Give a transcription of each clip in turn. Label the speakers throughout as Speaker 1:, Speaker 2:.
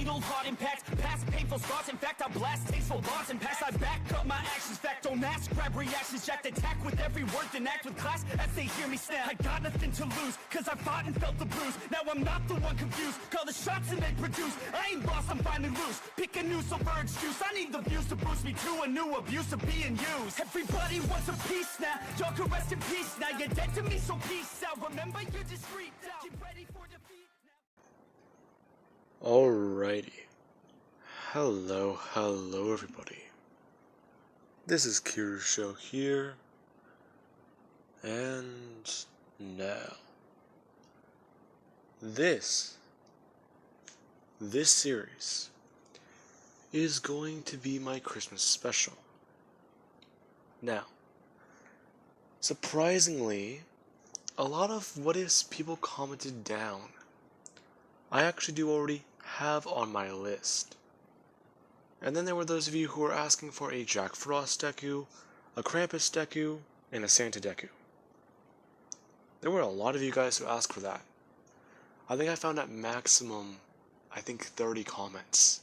Speaker 1: fatal heart impacts, past painful scars. In fact, I blast tasteful bars and pass. I back up my actions, fact don't ask, grab reactions, jacked attack with every word, then act with class as they hear me snap. I got nothing to lose, cause I fought and felt the bruise. Now I'm not the one confused, call the shots and they produce. I ain't lost, I'm finally loose. Pick a new silver excuse, I need the views to boost me to a new abuse of being used. Everybody wants a piece now, y'all can rest in peace now. You're dead to me, so peace out. Remember, you're discreet now. Get ready for defeat now.
Speaker 2: Alrighty. Hello everybody. This is Kira's show here, and now this series is going to be my Christmas special. Now, surprisingly, a lot of what ifs people commented down, I actually do already have on my list. And then there were those of you who were asking for a Jack Frost Deku, a Krampus Deku, and a Santa Deku. There were a lot of you guys who asked for that. I think I found at maximum, 30 comments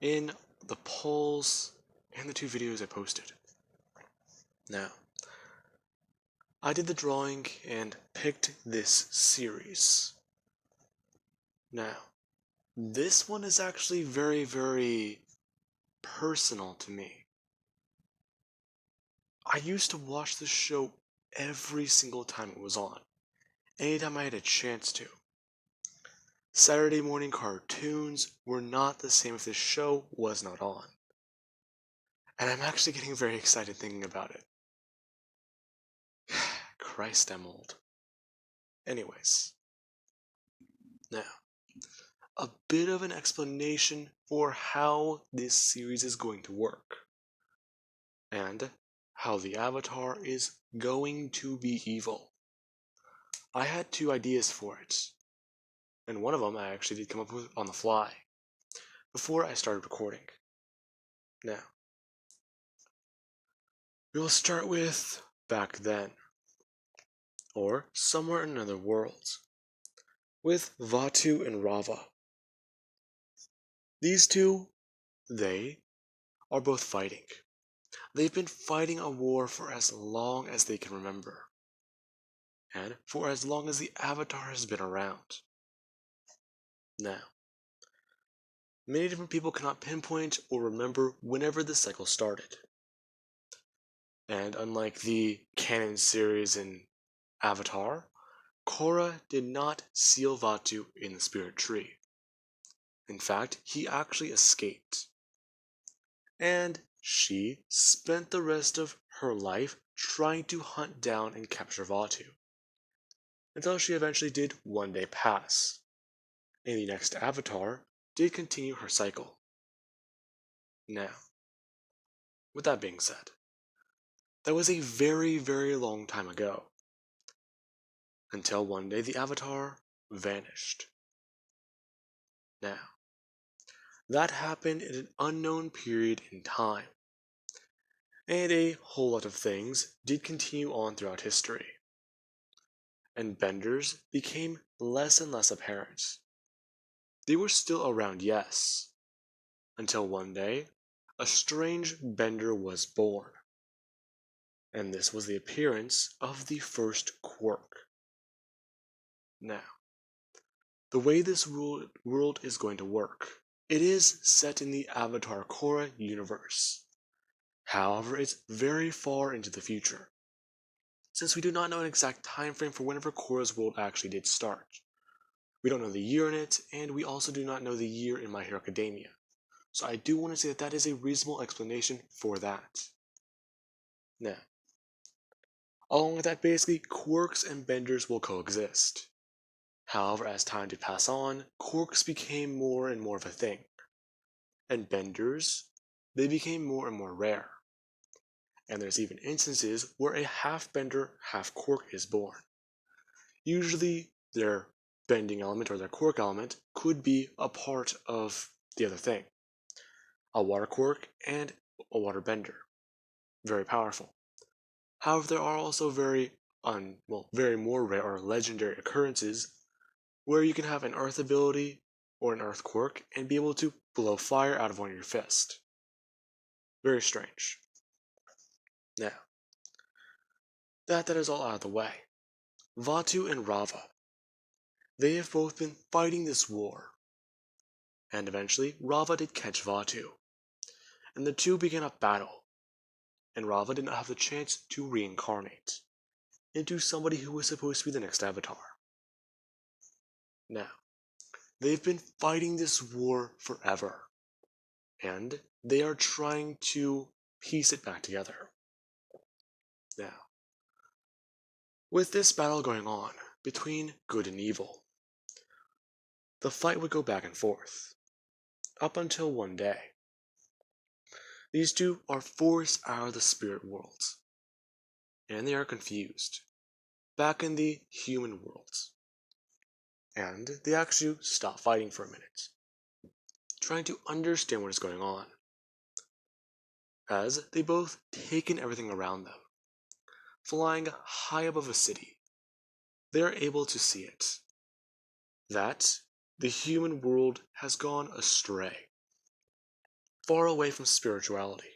Speaker 2: in the polls and the 2 videos I posted. Now, I did the drawing and picked this series. Now, this one is actually very, very personal to me. I used to watch this show every single time it was on, anytime I had a chance to. Saturday morning cartoons were not the same if this show was not on. And I'm actually getting very excited thinking about it. Christ, I'm old. Anyways. Now, a bit of an explanation for how this series is going to work. And how the Avatar is going to be evil. I had 2 ideas for it. And one of them I actually did come up with on the fly, before I started recording. Now, we will start with back then, or somewhere in another world, with Vaatu and Rava. These 2, they are both fighting. They've been fighting a war for as long as they can remember, and for as long as the Avatar has been around. Now, many different people cannot pinpoint or remember whenever the cycle started. And unlike the canon series in Avatar, Korra did not seal Vaatu in the spirit tree. In fact, he actually escaped. And she spent the rest of her life trying to hunt down and capture Vaatu, until she eventually did one day pass. And the next Avatar did continue her cycle. Now, with that being said, that was a very, very long time ago. Until one day the Avatar vanished. Now, that happened in an unknown period in time. And a whole lot of things did continue on throughout history. And benders became less and less apparent. They were still around, yes, until one day, a strange bender was born. And this was the appearance of the first Quirk. Now, the way this world is going to work, it is set in the Avatar Korra universe. However, it's very far into the future, since we do not know an exact time frame for whenever Korra's world actually did start. We don't know the year in it, and we also do not know the year in My Hero Academia. So I do want to say that that is a reasonable explanation for that. Now, along with that, basically, Quirks and Benders will coexist. However, as time did pass on, Quirks became more and more of a thing. And Benders, they became more and more rare. And there's even instances where a half-Bender, half-Quirk is born. Usually, their bending element or their Quirk element could be a part of the other thing. A water Quirk and a water Bender. Very powerful. However, there are also very more rare or legendary occurrences where you can have an Earth ability or an earth quirk and be able to blow fire out of one of your fists. Very strange. Now, that is all out of the way. Vatu and Rava. They have both been fighting this war. And eventually, Rava did catch Vatu. And the two began a battle. And Rava did not have the chance to reincarnate into somebody who was supposed to be the next avatar. Now, they've been fighting this war forever. And they are trying to piece it back together. Now, with this battle going on between good and evil, the fight would go back and forth, up until one day. These two are forced out of the spirit worlds, and they are confused, back in the human worlds. And they actually stop fighting for a minute, trying to understand what is going on, as they both take in everything around them. Flying high above a city, they are able to see it, that the human world has gone astray, far away from spirituality.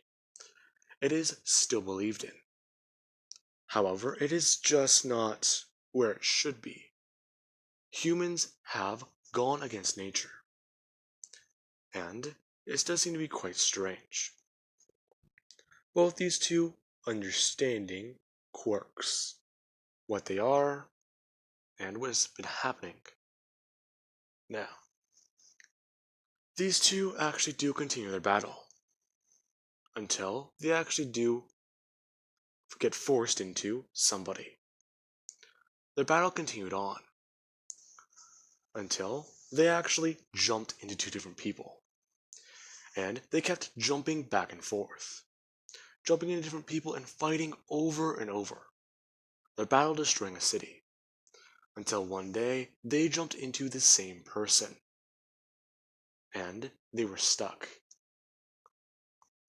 Speaker 2: It is still believed in. However, it is just not where it should be. Humans have gone against nature, and it does seem to be quite strange. Both these two understanding quirks, what they are, and what has been happening. Now, these two actually do continue their battle, until they actually do get forced into somebody. Their battle continued on, until they actually jumped into two different people. And they kept jumping back and forth, jumping into different people and fighting over and over. Their battle destroying a city, until one day they jumped into the same person. And they were stuck.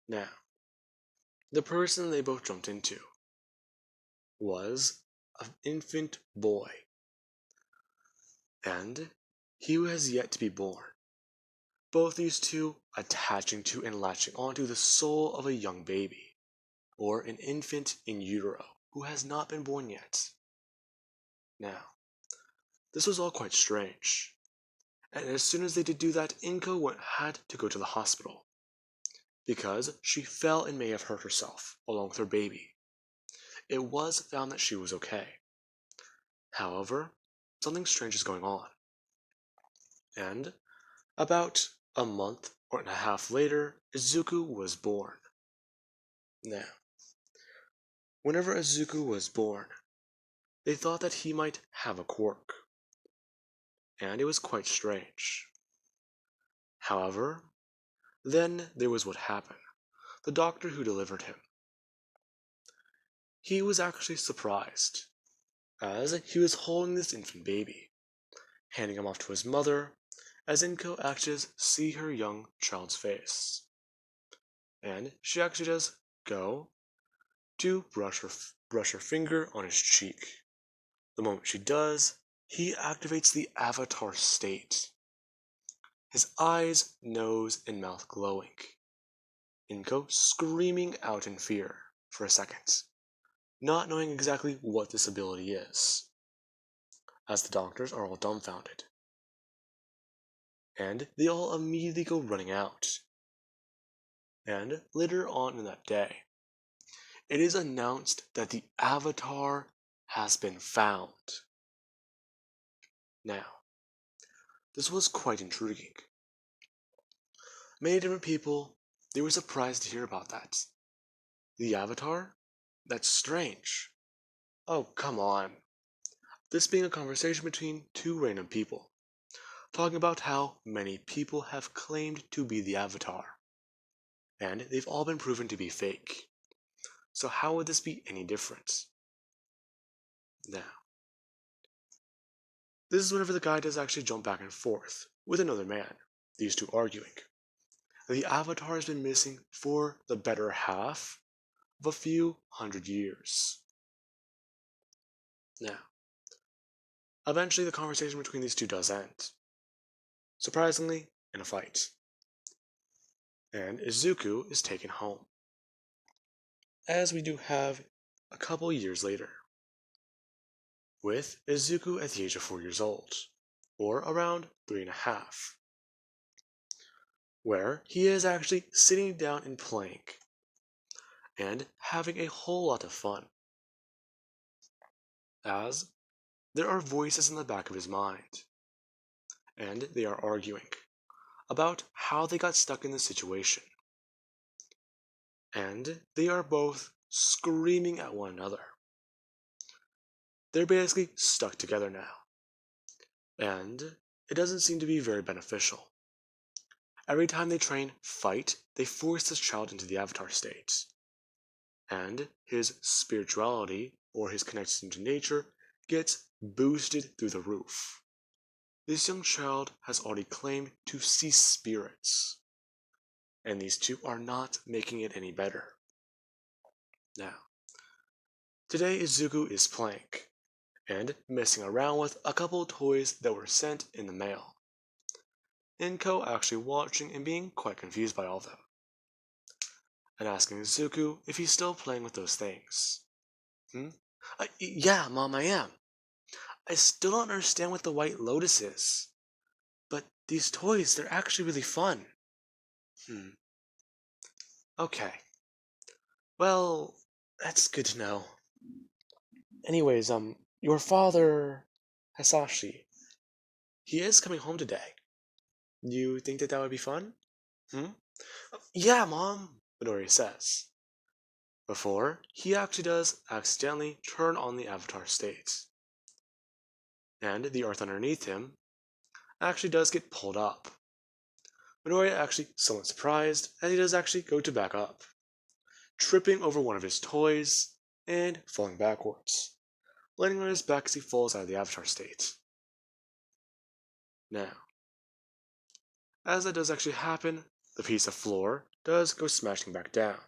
Speaker 2: Now, the person they both jumped into was an infant boy. And he has yet to be born. Both these two attaching to and latching onto the soul of a young baby, or an infant in utero, who has not been born yet. Now, this was all quite strange, and as soon as they did do that, Inko had to go to the hospital, because she fell and may have hurt herself, along with her baby. It was found that she was okay. However, something strange is going on. And about a month or and a half later, Izuku was born. Now, whenever Izuku was born, they thought that he might have a quirk, and it was quite strange. However, then there was what happened. The doctor who delivered him. He was actually surprised, as he was holding this infant baby, handing him off to his mother, as Inko actually does see her young child's face. And she actually does go to brush her finger on his cheek. The moment she does, he activates the avatar state. His eyes, nose, and mouth glowing. Inko screaming out in fear for a second, not knowing exactly what this ability is, as the doctors are all dumbfounded. And they all immediately go running out. And later on in that day, it is announced that the avatar has been found. Now, this was quite intriguing. Many different people, they were surprised to hear about that. The avatar? That's strange. Oh, come on. This being a conversation between two random people, talking about how many people have claimed to be the avatar, and they've all been proven to be fake. So how would this be any different? Now, this is whenever the guy does actually jump back and forth with another man, these two arguing. The avatar has been missing for the better half of a few hundred years. Now, eventually the conversation between these two does end. surprisingly, in a fight. And Izuku is taken home. As we do have a couple years later, with Izuku at the age of 4 years old, or around 3.5, where he is actually sitting down and playing, and having a whole lot of fun, as there are voices in the back of his mind, and they are arguing about how they got stuck in the situation, and they are both screaming at one another. They're basically stuck together now, and it doesn't seem to be very beneficial. Every time they train fight, they force this child into the avatar state, and his spirituality, or his connection to nature, gets boosted through the roof. This young child has already claimed to see spirits, and these two are not making it any better. Now, today Izuku is playing, and messing around with a couple of toys that were sent in the mail. Inko actually watching and being quite confused by all of them, and asking Izuku if he's still playing with those things. Yeah, Mom, I am. I still don't understand what the White Lotus is. But these toys, they're actually really fun. Okay. Well, that's good to know. Anyways, your father, Hasashi, he is coming home today. You think that would be fun? Yeah, Mom, Midori says. Before, he actually does accidentally turn on the avatar state. And the earth underneath him actually does get pulled up. Midori actually somewhat surprised, as he does actually go to back up, tripping over one of his toys and falling backwards, landing on his back as he falls out of the avatar state. Now, as that does actually happen, the piece of floor does go smashing back down.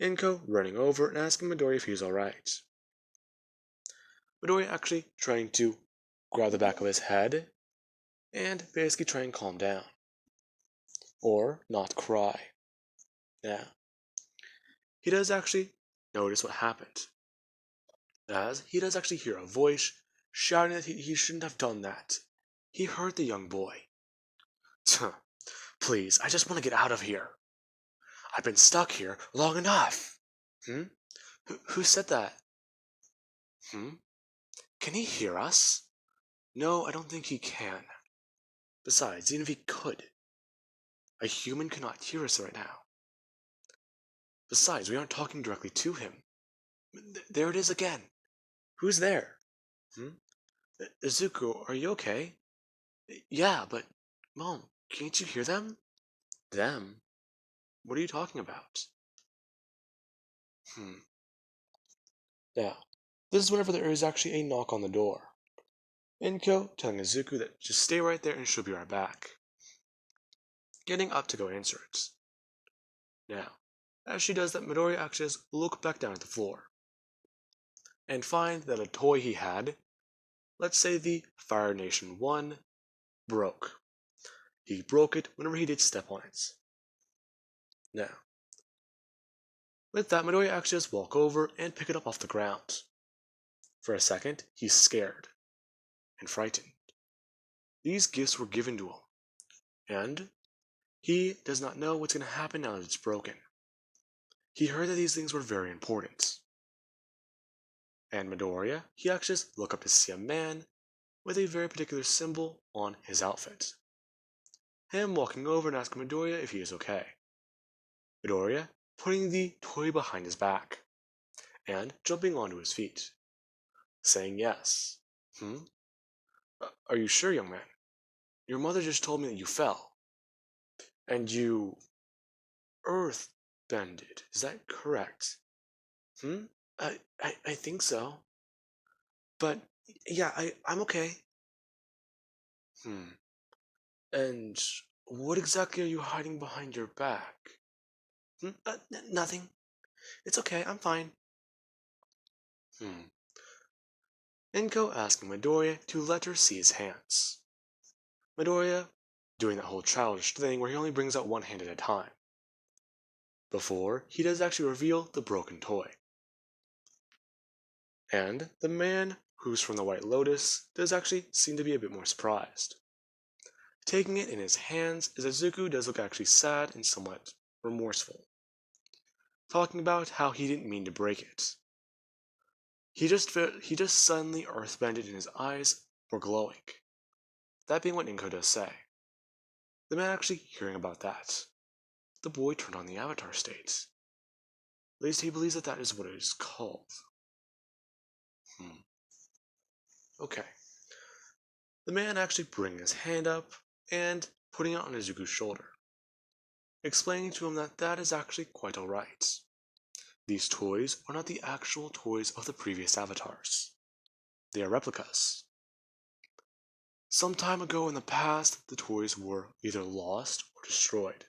Speaker 2: Inko running over and asking Midori if he's alright. Midori actually trying to grab the back of his head and basically try and calm down. Or not cry. Now, he does actually notice what happened, as he does actually hear a voice shouting that he shouldn't have done that. He hurt the young boy. Please, I just want to get out of here. I've been stuck here long enough. Who said that? Can he hear us? No, I don't think he can. Besides, even if he could, a human cannot hear us right now. Besides, we aren't talking directly to him. There it is again. Who's there? Izuku, are you okay? Yeah, but Mom, can't you hear them? Them? What are you talking about? Now, this is whenever there is actually a knock on the door. Inko telling Izuku that just stay right there and she'll be right back. Getting up to go answer it. Now, as she does that, Midori actually does look back down at the floor and find that a toy he had, let's say the Fire Nation 1, broke. He broke it whenever he did step on it. Now, with that, Midori actually does walk over and pick it up off the ground. For a second, he's scared and frightened. These gifts were given to him, and he does not know what's going to happen now that it's broken. He heard that these things were very important. And Midoriya, he actually just look up to see a man with a very particular symbol on his outfit. Him walking over and asking Midoriya if he is okay. Midoriya putting the toy behind his back and jumping onto his feet, saying yes. Are you sure, young man? Your mother just told me that you fell. And you earth bended. Is that correct? I think so. But yeah, I'm okay. And what exactly are you hiding behind your back? Nothing. It's okay, I'm fine. Inko asking Midoriya to let her see his hands. Midoriya doing that whole childish thing where he only brings out one hand at a time, before he does actually reveal the broken toy. And the man who's from the White Lotus does actually seem to be a bit more surprised. Taking it in his hands, Izuku does look actually sad and somewhat remorseful, talking about how he didn't mean to break it. He just suddenly earthbended and his eyes were glowing. That being what Inko does say. The man actually hearing about that, the boy turned on the avatar state. At least he believes that that is what it is called. Okay. The man actually bringing his hand up and putting it on Izuku's shoulder, explaining to him that that is actually quite alright. These toys are not the actual toys of the previous avatars. They are replicas. Some time ago in the past, the toys were either lost or destroyed,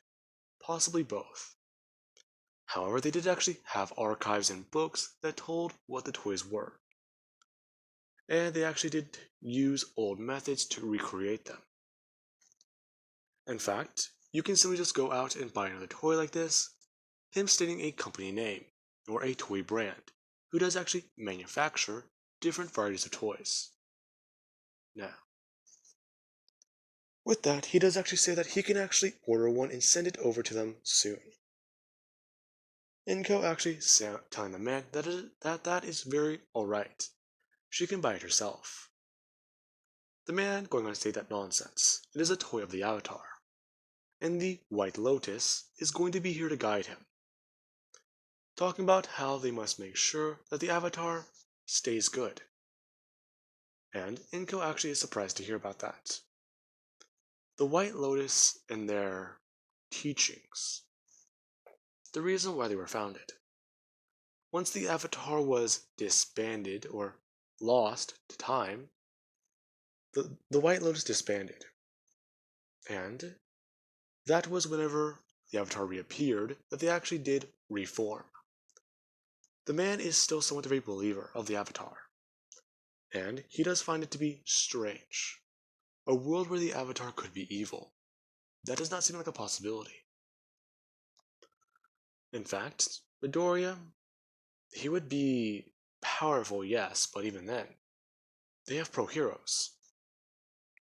Speaker 2: possibly both. However, they did actually have archives and books that told what the toys were. And they actually did use old methods to recreate them. In fact, you can simply just go out and buy another toy like this, him stating a company name, or a toy brand, who does actually manufacture different varieties of toys. Now, with that, he does actually say that he can actually order one and send it over to them soon. Inko actually telling the man that is very alright. She can buy it herself. The man going on to say that nonsense. It is a toy of the Avatar. And the White Lotus is going to be here to guide him. Talking about how they must make sure that the Avatar stays good. And Inko actually is surprised to hear about that. The White Lotus and their teachings. The reason why they were founded. Once the Avatar was disbanded or lost to time, the White Lotus disbanded. And that was whenever the Avatar reappeared that they actually did reform. The man is still somewhat of a believer of the Avatar, and he does find it to be strange. A world where the Avatar could be evil. That does not seem like a possibility. In fact, Midoriya, he would be powerful, yes, but even then, they have pro-heroes.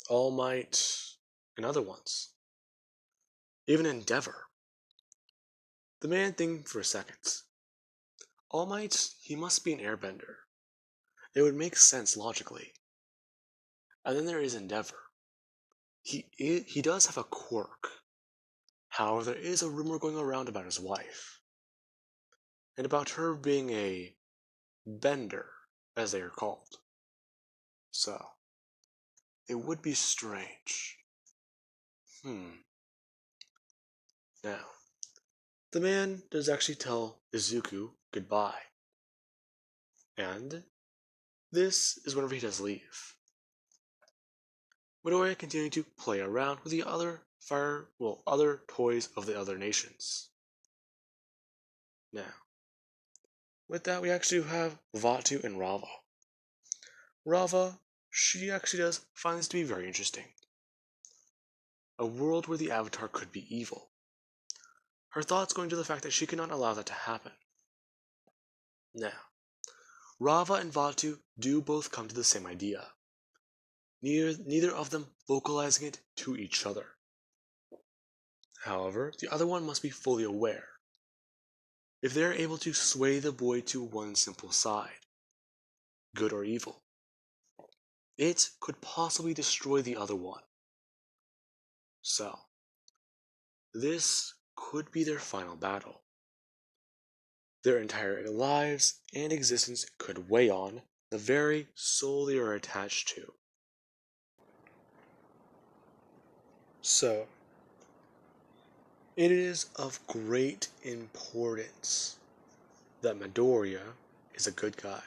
Speaker 2: All Might and other ones. Even Endeavor. The man thinking for a second. All Might, he must be an airbender. It would make sense logically. And then there is Endeavor. He does have a quirk. However, there is a rumor going around about his wife. And about her being a bender, as they are called. So, it would be strange. Now, the man does actually tell Izuku goodbye. And this is whenever he does leave. Midoriya continuing to play around with the other toys of the other nations. Now, with that we actually have Vaatu and Rava. Rava, she actually does find this to be very interesting. A world where the Avatar could be evil. Her thoughts going to the fact that she cannot allow that to happen. Now, Rava and Vaatu do both come to the same idea. Neither of them vocalizing it to each other. However, the other one must be fully aware. If they are able to sway the boy to one simple side, good or evil, it could possibly destroy the other one. So, this could be their final battle. Their entire lives and existence could weigh on the very soul they are attached to. So, it is of great importance that Midoriya is a good guy.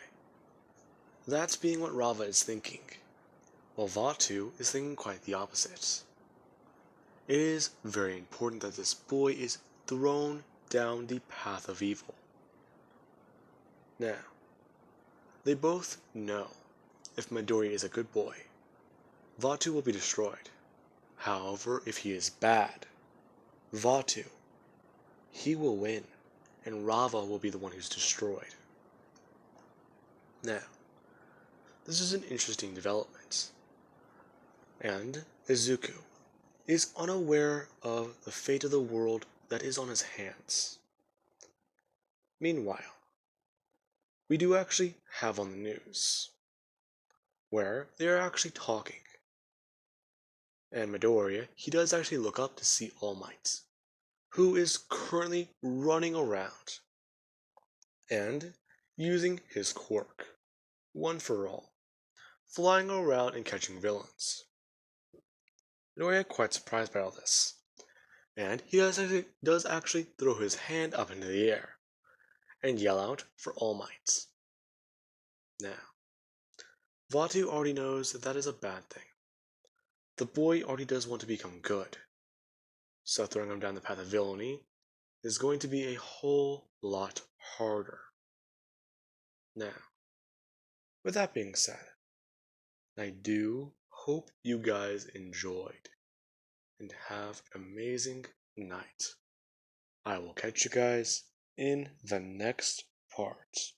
Speaker 2: That's being what Rava is thinking, while Vaatu is thinking quite the opposite. It is very important that this boy is thrown down the path of evil. Now, they both know if Midoriya is a good boy, Vaatu will be destroyed. However, if he is bad, Vatu, he will win, and Rava will be the one who's destroyed. Now, this is an interesting development, and Izuku is unaware of the fate of the world that is on his hands. Meanwhile, we do actually have on the news, where they are actually talking. And Midoriya, he does actually look up to see All Might, who is currently running around and using his quirk, one for all, flying around and catching villains. Midoriya quite surprised by all this, and he does actually throw his hand up into the air and yell out for All Might. Now, Vatu already knows that that is a bad thing. The boy already does want to become good, so throwing him down the path of villainy is going to be a whole lot harder. Now, with that being said, I do hope you guys enjoyed and have an amazing night. I will catch you guys in the next part.